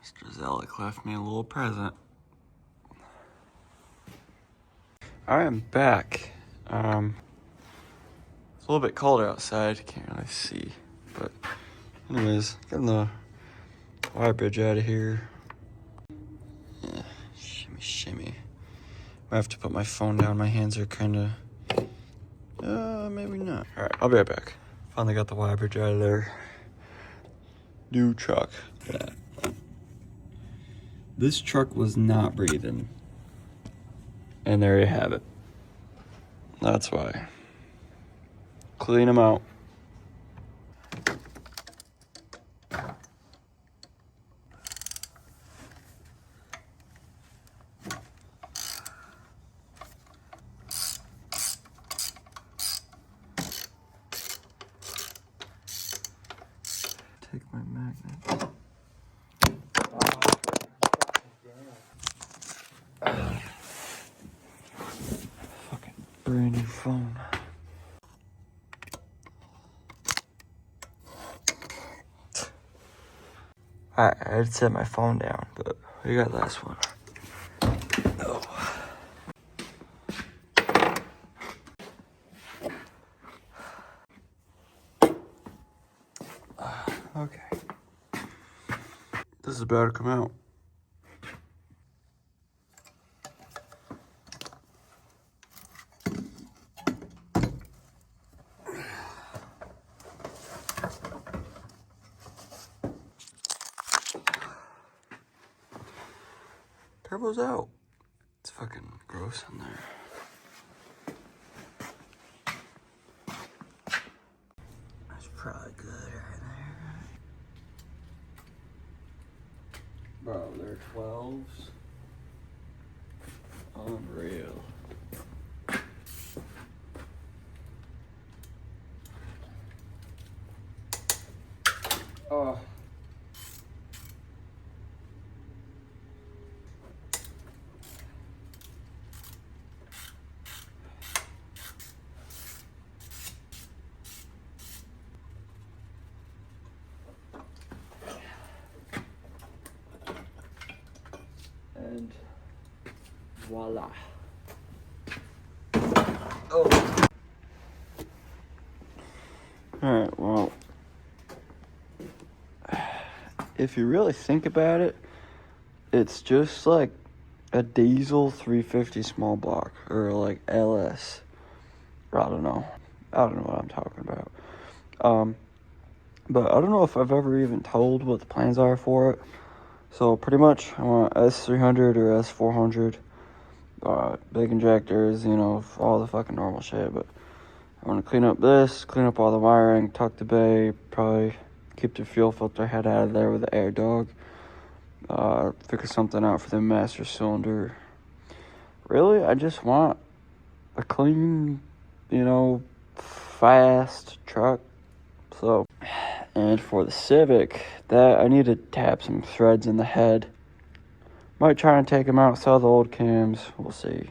Mr. Zellick left me a little present. I am back. It's a little bit colder outside. Can't really see. But anyways, getting the wire bridge out of here. Yeah, shimmy, shimmy. I have to put my phone down. My hands are kind of... maybe not. All right, I'll be right back. Finally got the wire bridge out of there. New truck. Yeah. This truck was not breathing. And there you have it. That's why. Clean them out. Take my magnet. Fucking brand new phone. Alright, I had to set my phone down, but we got last one. Oh. Okay. This is about to come out. Turbo's out. It's fucking gross in there. That's probably good right there. Bro, they're 12s. Unreal. Oh. And voila. Oh. Alright, well, if you really think about it, it's just like a diesel 350 small block, or like LS. I don't know what I'm talking about. But I don't know if I've ever even told what the plans are for it. So pretty much I want S300 or S400, big injectors, you know, all the fucking normal shit. But I want to clean up this, clean up all the wiring, tuck the bay, probably keep the fuel filter head out of there with the air dog. Figure something out for the master cylinder. Really, I just want a clean, you know, fast truck. So, and for the Civic, that I need to tap some threads in the head. Might try and take them out, sell the old cams. We'll see.